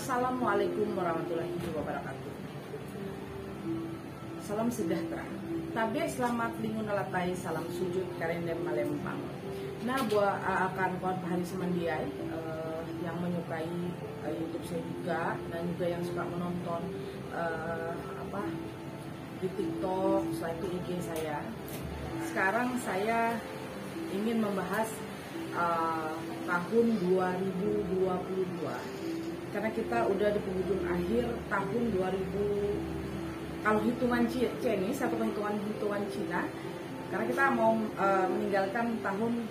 Assalamualaikum warahmatullahi wabarakatuh. Salam sejahtera. Tabe selamat lingun alatai salam sujud karendem malempang. Nah, buat akan kawan hari semandiai yang menyukai YouTube saya juga dan juga yang suka menonton di TikTok, selain itu IG saya. Sekarang saya ingin membahas tahun 2022 karena kita udah di penghujung akhir tahun 2000 kalau hitungan Chinese atau hitungan Cina, karena kita mau meninggalkan tahun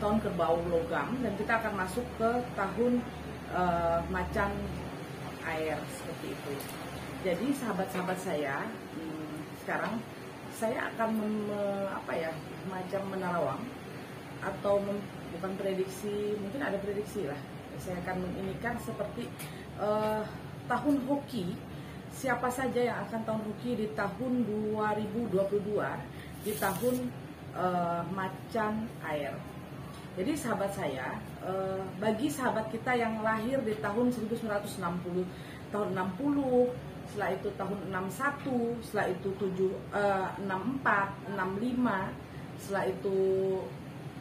tahun kerbau logam dan kita akan masuk ke tahun macan air seperti itu. Jadi sahabat-sahabat saya, sekarang saya akan macam menerawang atau bukan prediksi, mungkin ada prediksi lah. Saya akan menginikan seperti tahun hoki, siapa saja yang akan tahun hoki di tahun 2022 di tahun macan air. Jadi sahabat saya, bagi sahabat kita yang lahir di tahun 1960, tahun 60, setelah itu tahun 61, setelah itu 64, 65, setelah itu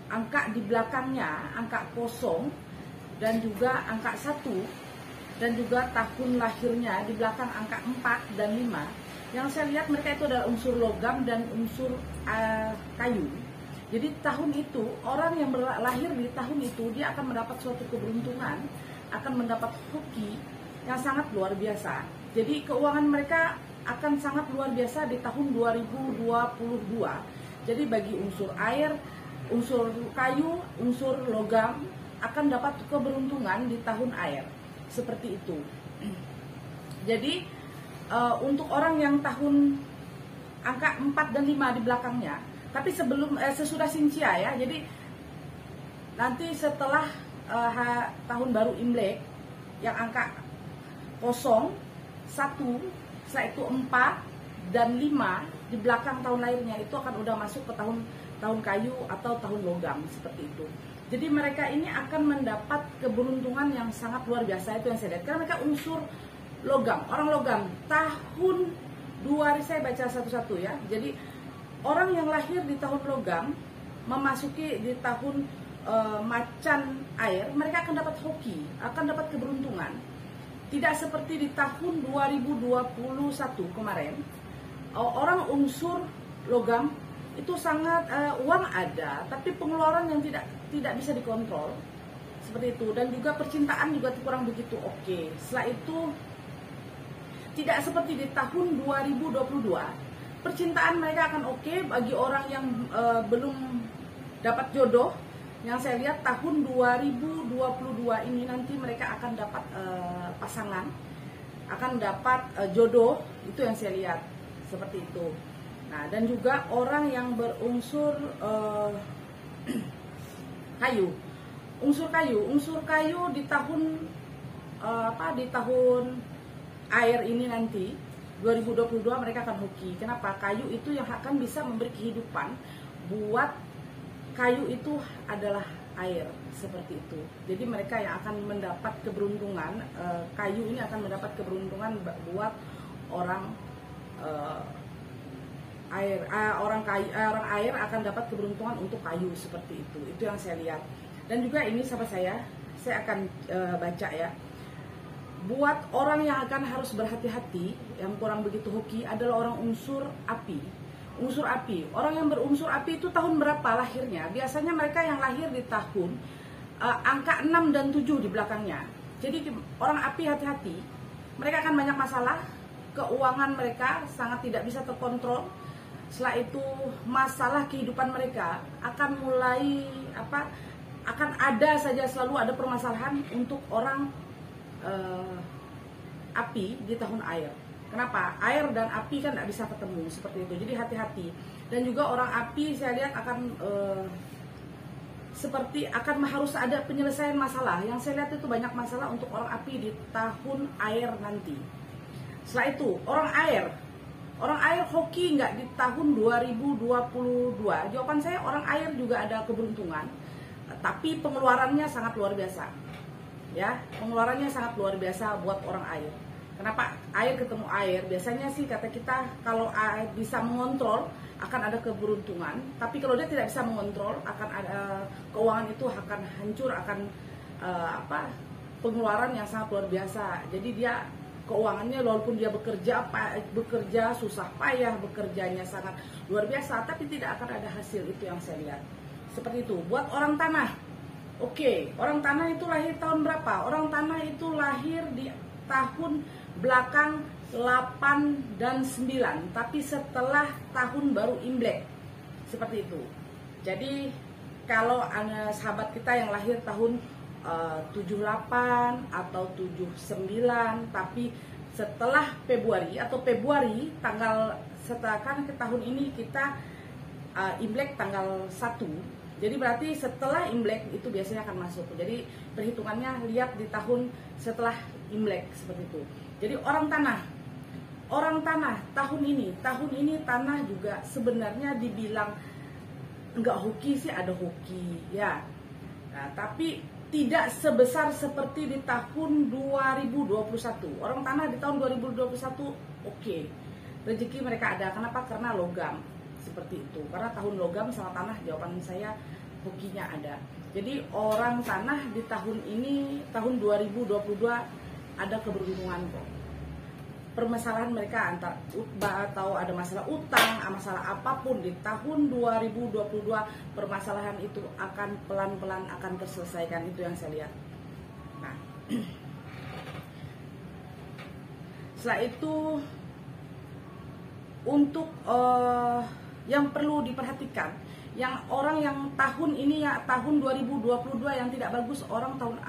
angka di belakangnya, angka kosong dan juga angka 1, dan juga tahun lahirnya di belakang angka 4 dan 5. Yang saya lihat mereka itu adalah unsur logam dan unsur kayu. Jadi tahun itu, orang yang lahir di tahun itu, dia akan mendapat suatu keberuntungan, akan mendapat hoki yang sangat luar biasa. Jadi keuangan mereka akan sangat luar biasa di tahun 2022. Jadi bagi unsur air, unsur kayu, unsur logam akan dapat keberuntungan di tahun air. Seperti itu. Jadi untuk orang yang tahun angka 4 dan 5 di belakangnya, tapi sesudah Sincia ya. Jadi nanti setelah tahun baru Imlek yang angka 0, 1, setelah itu 4 dan 5 di belakang tahun lahirnya itu akan udah masuk ke tahun kayu atau tahun logam seperti itu. Jadi mereka ini akan mendapat keberuntungan yang sangat luar biasa, itu yang saya lihat. Karena mereka unsur logam, orang logam. Tahun 2 saya baca satu-satu ya. Jadi orang yang lahir di tahun logam memasuki di tahun macan air, mereka akan dapat hoki, akan dapat keberuntungan. Tidak seperti di tahun 2021 kemarin, orang unsur logam itu sangat uang ada, tapi pengeluaran yang tidak bisa dikontrol seperti itu, dan juga percintaan juga kurang begitu oke. Setelah itu tidak seperti di tahun 2022, percintaan mereka akan oke bagi orang yang belum dapat jodoh. Yang saya lihat tahun 2022 ini nanti mereka akan dapat pasangan, akan dapat jodoh, itu yang saya lihat seperti itu. Nah, dan juga orang yang berunsur kayu, unsur kayu di tahun di tahun air ini nanti 2022 mereka akan hoki. Kenapa? Kayu itu yang akan bisa memberi kehidupan. Buat kayu itu adalah air seperti itu. Jadi mereka yang akan mendapat keberuntungan, kayu ini akan mendapat keberuntungan buat orang orang air akan dapat keberuntungan untuk kayu seperti itu. Itu yang saya lihat. Dan juga ini sahabat saya akan baca ya. Buat orang yang akan harus berhati-hati, yang kurang begitu hoki adalah orang unsur api. Unsur api. Orang yang berunsur api itu tahun berapa lahirnya? Biasanya mereka yang lahir di tahun angka 6 dan 7 di belakangnya. Jadi orang api hati-hati. Mereka akan banyak masalah. Keuangan mereka sangat tidak bisa terkontrol. Setelah itu masalah kehidupan mereka akan mulai akan ada saja, selalu ada permasalahan untuk orang api di tahun air. Kenapa? Air dan api kan tidak bisa ketemu seperti itu. Jadi hati-hati. Dan juga orang api saya lihat akan seperti akan harus ada penyelesaian masalah. Yang saya lihat itu banyak masalah untuk orang api di tahun air nanti. Setelah itu orang air hoki nggak di tahun 2022? Jawaban saya orang air juga ada keberuntungan, tapi pengeluarannya sangat luar biasa. ya, pengeluarannya sangat luar biasa buat orang air. Kenapa air ketemu air? Biasanya sih kata kita kalau air bisa mengontrol akan ada keberuntungan, tapi kalau dia tidak bisa mengontrol akan ada keuangan itu akan hancur, akan pengeluaran yang sangat luar biasa. Jadi dia keuangannya walaupun dia bekerja susah payah, bekerjanya sangat luar biasa, tapi tidak akan ada hasil. Itu yang saya lihat. Seperti itu. Buat orang tanah, oke, orang tanah itu lahir tahun berapa? Orang tanah itu lahir di tahun belakang 8 dan 9, tapi setelah tahun baru Imlek. Seperti itu. Jadi kalau ada sahabat kita yang lahir tahun 78 atau 79, tapi setelah Februari atau Februari tanggal, setelah kan ke tahun ini kita Imlek tanggal 1, jadi berarti setelah Imlek itu biasanya akan masuk. Jadi perhitungannya lihat di tahun setelah Imlek seperti itu. Jadi orang tanah tahun ini tanah juga sebenarnya dibilang enggak hoki sih, ada hoki ya. Nah, tapi tidak sebesar seperti di tahun 2021. Orang tanah di tahun 2021 oke. Rezeki mereka ada. Kenapa? Karena logam. Seperti itu. Karena tahun logam sama tanah, jawaban saya hokinya ada. Jadi orang tanah di tahun ini, tahun 2022 ada keberuntungan kok. Permasalahan mereka atau ada masalah utang, masalah apapun di tahun 2022, permasalahan itu akan pelan-pelan akan terselesaikan. Itu yang saya lihat. Nah, setelah itu untuk yang perlu diperhatikan, yang orang yang tahun ini ya tahun 2022 yang tidak bagus, orang tahun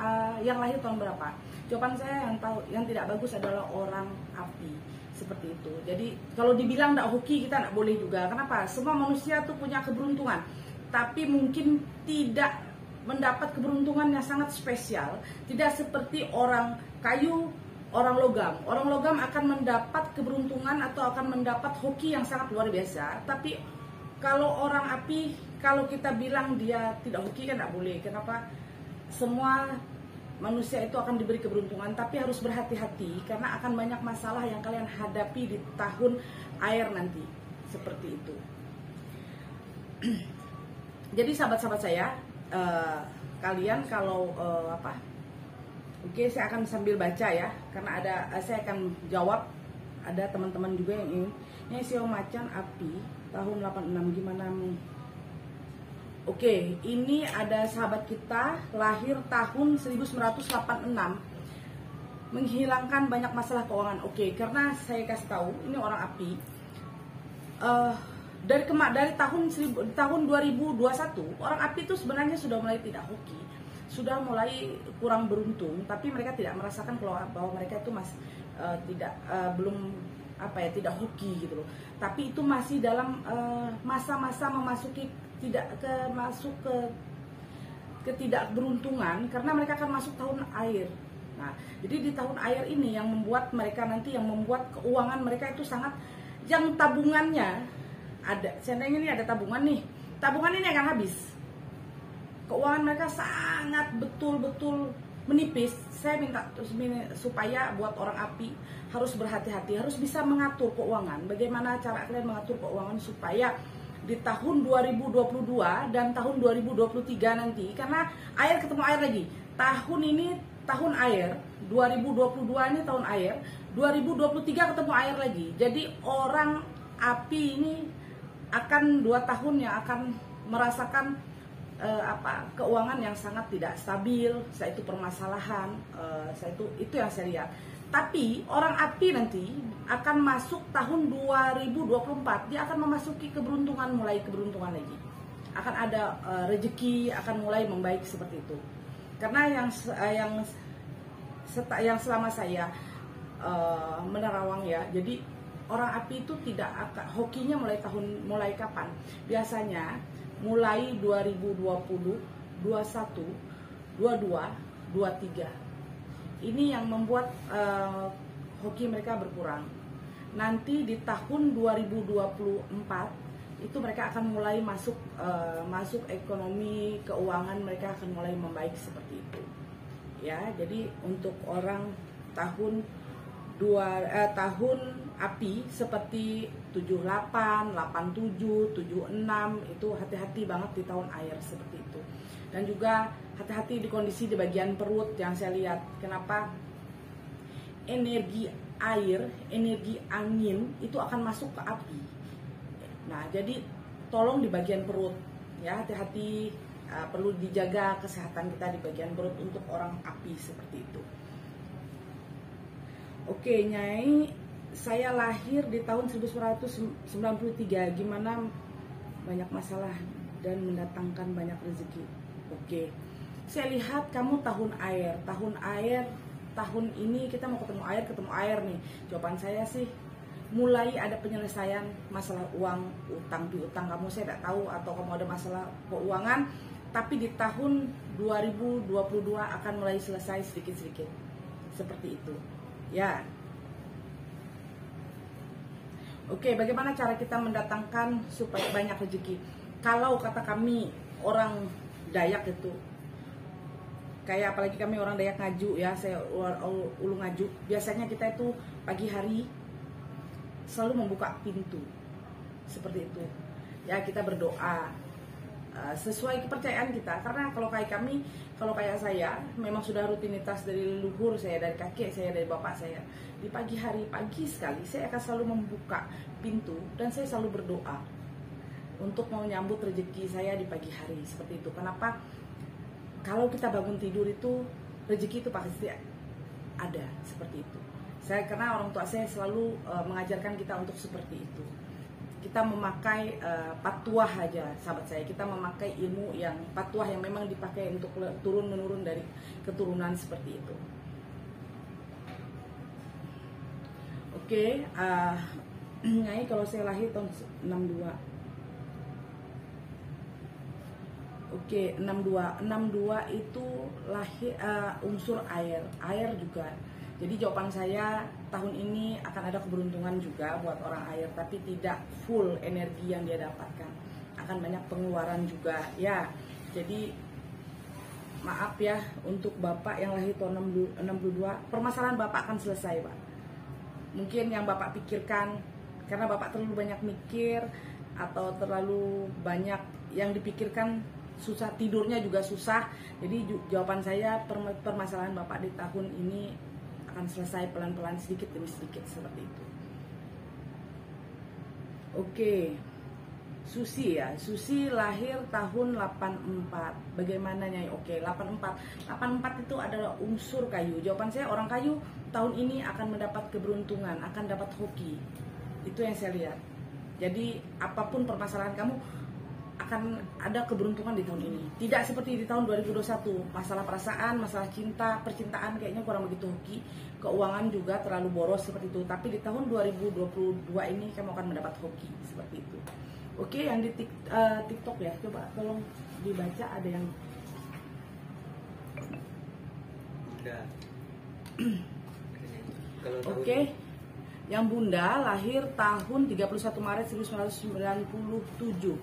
yang lahir tahun berapa? Jawaban saya yang tidak bagus adalah orang api. Seperti itu. Jadi kalau dibilang tidak hoki, kita tidak boleh juga. Kenapa? Semua manusia tuh punya keberuntungan, tapi mungkin tidak mendapat keberuntungan yang sangat spesial. Tidak seperti orang kayu, orang logam. Orang logam akan mendapat keberuntungan atau akan mendapat hoki yang sangat luar biasa. Tapi kalau orang api, kalau kita bilang dia tidak hoki kan tidak boleh. Kenapa? Semua manusia itu akan diberi keberuntungan, tapi harus berhati-hati karena akan banyak masalah yang kalian hadapi di tahun air nanti. Seperti itu. Jadi sahabat-sahabat saya, kalian kalau oke, saya akan sambil baca ya, karena saya akan jawab. Ada teman-teman juga yang ini Sio Macan Api tahun 86 gimana nih? Oke, ini ada sahabat kita lahir tahun 1986, menghilangkan banyak masalah keuangan. Oke, karena saya kasih tahu ini orang api. Dari tahun 2021 orang api itu sebenarnya sudah mulai tidak hoki, sudah mulai kurang beruntung, tapi mereka tidak merasakan bahwa mereka itu masih tidak hoki gitu loh. Tapi itu masih dalam masa-masa memasuki masuk ke ketidakberuntungan, karena mereka akan masuk tahun air. Nah, jadi di tahun air ini yang membuat mereka nanti, yang membuat keuangan mereka itu sangat, yang tabungannya ada, seandainya ini ada tabungan nih, tabungan ini akan habis. Keuangan mereka sangat betul-betul menipis. Saya minta supaya buat orang api harus berhati-hati, harus bisa mengatur keuangan. Bagaimana cara kalian mengatur keuangan supaya di tahun 2022 dan tahun 2023 nanti, karena air ketemu air lagi. Tahun ini tahun air, 2022 ini tahun air, 2023 ketemu air lagi. Jadi orang api ini akan 2 tahun yang akan merasakan keuangan yang sangat tidak stabil, yaitu permasalahan, itu yang saya lihat. Tapi orang api nanti akan masuk tahun 2024, dia akan memasuki keberuntungan, mulai keberuntungan lagi. Akan ada rezeki, akan mulai membaik seperti itu. Karena yang selama saya menerawang ya, jadi orang api itu tidak akan hokinya mulai kapan? Biasanya mulai 2020, 21, 22, 23. Ini yang membuat hoki mereka berkurang. Nanti di tahun 2024 itu mereka akan mulai masuk ekonomi, keuangan mereka akan mulai membaik seperti itu. ya. Jadi untuk orang tahun tahun api seperti 78, 87, 76 itu hati-hati banget di tahun air seperti itu. Dan juga hati-hati di kondisi di bagian perut yang saya lihat. Kenapa? Energi air, energi angin itu akan masuk ke api. Nah, jadi tolong di bagian perut ya, hati-hati, perlu dijaga kesehatan kita di bagian perut untuk orang api seperti itu. Oke, Nyai, saya lahir di tahun 1993. Gimana? Banyak masalah dan mendatangkan banyak rezeki. Oke, saya lihat kamu tahun air. Tahun ini kita mau ketemu air nih. Jawaban saya sih mulai ada penyelesaian masalah uang, utang piutang kamu saya tidak tahu, atau kamu ada masalah keuangan, tapi di tahun 2022 akan mulai selesai sedikit-sedikit. Seperti itu. Ya. Oke, bagaimana cara kita mendatangkan supaya banyak rezeki? Kalau kata kami orang Dayak itu, kayak apalagi kami orang Dayak Ngaju ya, saya Ulu Ngaju, biasanya kita itu pagi hari selalu membuka pintu seperti itu ya, kita berdoa sesuai kepercayaan kita. Karena kalau kayak saya memang sudah rutinitas dari leluhur saya, dari kakek saya, dari bapak saya, di pagi hari, pagi sekali saya akan selalu membuka pintu dan saya selalu berdoa untuk menyambut rezeki saya di pagi hari seperti itu. Kenapa? Kalau kita bangun tidur itu rezeki itu pasti ada seperti itu. Karena orang tua saya selalu mengajarkan kita untuk seperti itu. Kita memakai patuah aja, sahabat saya. Kita memakai ilmu yang patuah yang memang dipakai untuk turun menurun dari keturunan seperti itu. Oke, Nyai, kalau saya lahir tahun 62. Oke, 62 itu lahir unsur air juga. Jadi jawaban saya tahun ini akan ada keberuntungan juga buat orang air, tapi tidak full energi yang dia dapatkan. Akan banyak pengeluaran juga ya. Jadi maaf ya untuk Bapak yang lahir tahun 62, permasalahan Bapak akan selesai, Pak. Mungkin yang Bapak pikirkan karena Bapak terlalu banyak mikir atau terlalu banyak yang dipikirkan, susah tidurnya juga susah. Jadi jawaban saya permasalahan Bapak di tahun ini akan selesai pelan-pelan, sedikit demi sedikit seperti itu. Oke, Susi ya, Susi lahir tahun 84. Bagaimana Nyai? Oke, 84 itu adalah unsur kayu. Jawaban saya orang kayu tahun ini akan mendapat keberuntungan, akan dapat hoki. Itu yang saya lihat. Jadi apapun permasalahan kamu akan ada keberuntungan di tahun ini. Tidak seperti di tahun 2021, masalah perasaan, masalah cinta, percintaan kayaknya kurang begitu hoki. Keuangan juga terlalu boros seperti itu. Tapi di tahun 2022 ini kamu akan mendapat hoki seperti itu. Oke, yang di TikTok ya, coba tolong dibaca, ada yang udah. Oke. Yang Bunda lahir tahun 31 Maret 1997.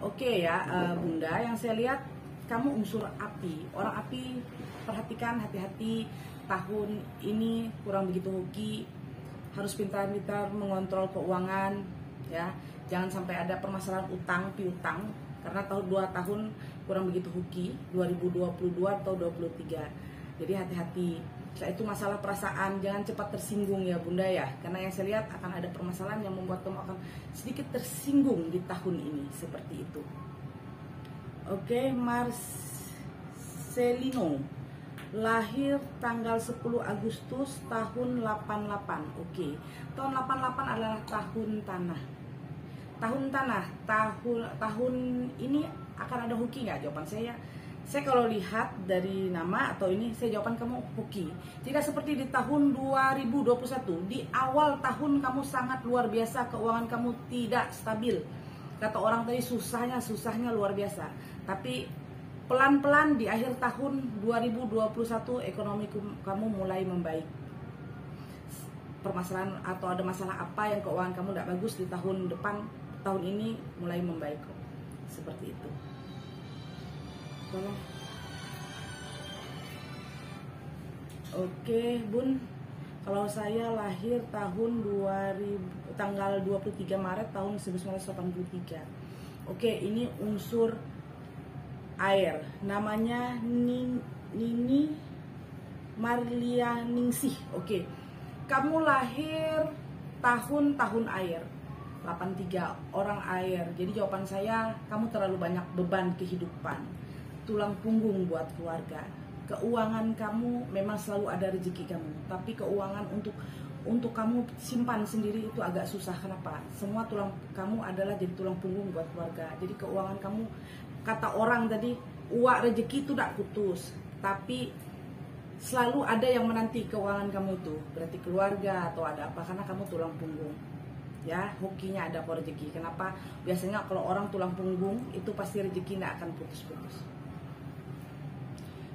Oke ya, Bunda, yang saya lihat kamu unsur api. Orang api, perhatikan, hati-hati. Tahun ini kurang begitu hoki. Harus pintar-pintar mengontrol keuangan ya. Jangan sampai ada permasalahan utang piutang, karena tahun 2 tahun kurang begitu hoki, 2022 atau 2023. Jadi hati-hati. Setelah itu masalah perasaan, jangan cepat tersinggung ya Bunda ya. Karena yang saya lihat akan ada permasalahan yang membuat kamu akan sedikit tersinggung di tahun ini, seperti itu. Oke, Marcelino lahir tanggal 10 Agustus tahun 88. Oke, tahun 88 adalah tahun tanah. Tahun ini akan ada hoki nggak? Jawaban saya kalau lihat dari nama atau ini, saya jawaban kamu hoki. Tidak seperti di tahun 2021. Di awal tahun kamu sangat luar biasa, keuangan kamu tidak stabil. Kata orang tadi susahnya luar biasa. Tapi pelan-pelan di akhir tahun 2021 ekonomi kamu mulai membaik. Permasalahan atau ada masalah apa yang keuangan kamu tidak bagus di tahun depan, tahun ini mulai membaik kok. Seperti itu. Tolong. Oke, Bun. Kalau saya lahir tanggal 23 Maret tahun 1983. Oke, ini unsur air. Namanya Nini Marlianingsih. Oke. Kamu lahir tahun air. 83, orang air. Jadi jawaban saya, kamu terlalu banyak beban kehidupan. Tulang punggung buat keluarga. Keuangan kamu memang selalu ada rezeki kamu, tapi keuangan untuk kamu simpan sendiri itu agak susah. Kenapa? Semua tulang kamu adalah jadi tulang punggung buat keluarga. Jadi keuangan kamu, kata orang tadi, uang rezeki itu tidak putus, tapi selalu ada yang menanti keuangan kamu itu. Berarti keluarga atau ada apa, karena kamu tulang punggung. Ya, hokinya ada kok rezeki. Kenapa? Biasanya kalau orang tulang punggung itu pasti rezeki tidak akan putus-putus.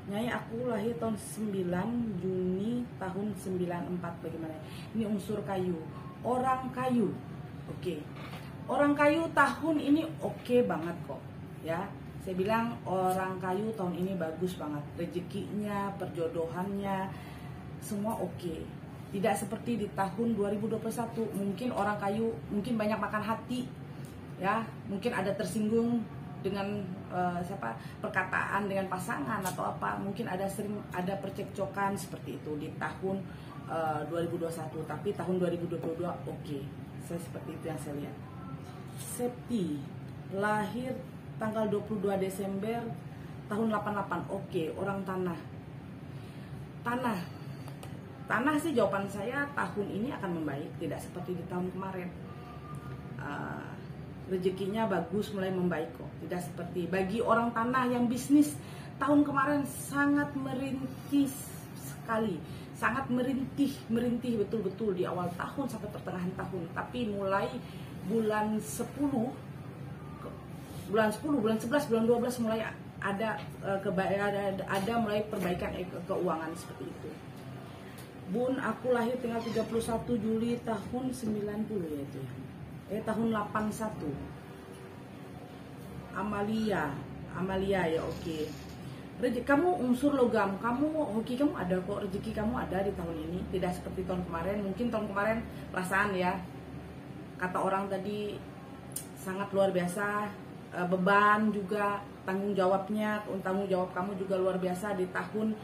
Nyai, aku lahir tahun 9 Juni tahun 94. Bagaimana? Ini unsur kayu. Orang kayu. Oke. Orang kayu tahun ini oke banget kok. Ya. Saya bilang orang kayu tahun ini bagus banget. Rezekinya, perjodohannya, semua oke. Tidak seperti di tahun 2021. Mungkin orang kayu mungkin banyak makan hati. Ya, mungkin ada tersinggung dengan perkataan dengan pasangan atau apa, mungkin sering ada percekcokan seperti itu di tahun 2021, tapi tahun 2022 oke. Saya seperti itu yang saya lihat. Septi lahir tanggal 22 Desember tahun 88. Oke, orang tanah. Tanah sih jawaban saya tahun ini akan membaik, tidak seperti di tahun kemarin. Rezekinya bagus, mulai membaik kok. Tidak seperti bagi orang tanah yang bisnis tahun kemarin sangat merintih sekali, sangat merintih betul-betul di awal tahun sampai pertengahan tahun. Tapi mulai bulan 10, bulan 11, bulan 12 mulai ada mulai perbaikan keuangan seperti itu. Bun, aku lahir tanggal 31 Juli tahun 90 ya itu. Tahun 81. Amalia ya, oke. Rezeki kamu unsur logam, hoki kamu ada kok, rezeki kamu ada di tahun ini, tidak seperti tahun kemarin. Mungkin tahun kemarin perasaan ya, kata orang tadi sangat luar biasa, beban juga, tanggung jawab kamu juga luar biasa di tahun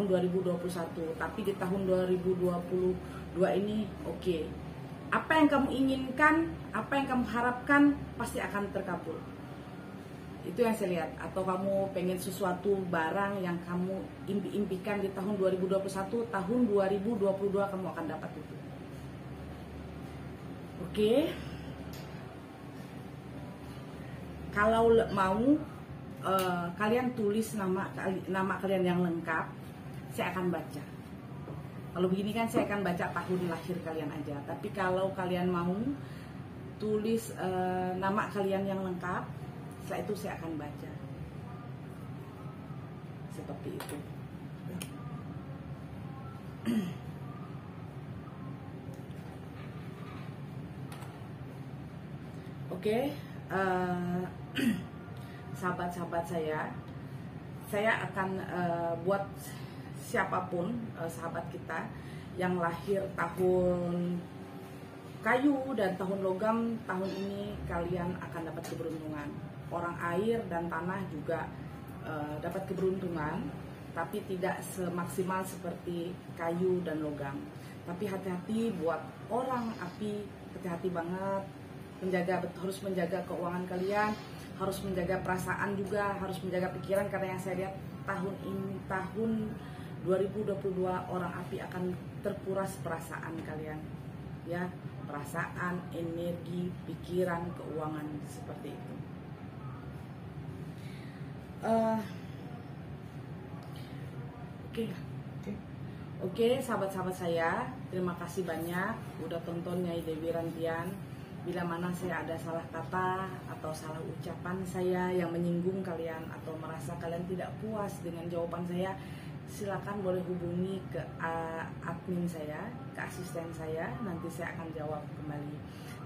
2021. Tapi di tahun 2022 ini oke. Apa yang kamu inginkan, apa yang kamu harapkan pasti akan terkabul. Itu yang saya lihat. Atau kamu pengen sesuatu barang yang kamu impikan di tahun 2021, tahun 2022 kamu akan dapat itu. Oke. Kalau mau kalian tulis nama kalian yang lengkap, saya akan baca. Kalau begini kan saya akan baca tahun lahir kalian aja. Tapi kalau kalian mau tulis nama kalian yang lengkap, setelah itu saya akan baca. Seperti itu. Oke, sahabat-sahabat saya akan buat siapapun sahabat kita yang lahir tahun kayu dan tahun logam, tahun ini kalian akan dapat keberuntungan. Orang air dan tanah juga dapat keberuntungan, tapi tidak semaksimal seperti kayu dan logam. Tapi hati-hati buat orang api, hati-hati banget, harus menjaga keuangan kalian, harus menjaga perasaan juga, harus menjaga pikiran, karena yang saya lihat tahun ini, tahun 2022 orang api akan terkuras perasaan kalian, ya, perasaan, energi, pikiran, keuangan seperti itu. Oke, sahabat-sahabat saya, terima kasih banyak udah tonton Nyai Dewi Rantian. Bila mana saya ada salah kata atau salah ucapan saya yang menyinggung kalian atau merasa kalian tidak puas dengan jawaban saya, silakan boleh hubungi ke admin saya, ke asisten saya, nanti saya akan jawab kembali.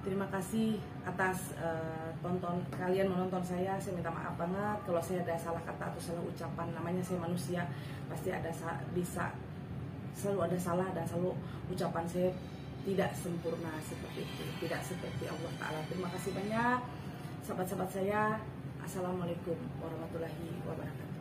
Terima kasih atas kalian menonton saya minta maaf banget kalau saya ada salah kata atau salah ucapan, namanya saya manusia, pasti ada selalu ada salah dan selalu ucapan saya tidak sempurna seperti itu, tidak seperti Allah Ta'ala. Terima kasih banyak sahabat-sahabat saya. Assalamualaikum warahmatullahi wabarakatuh.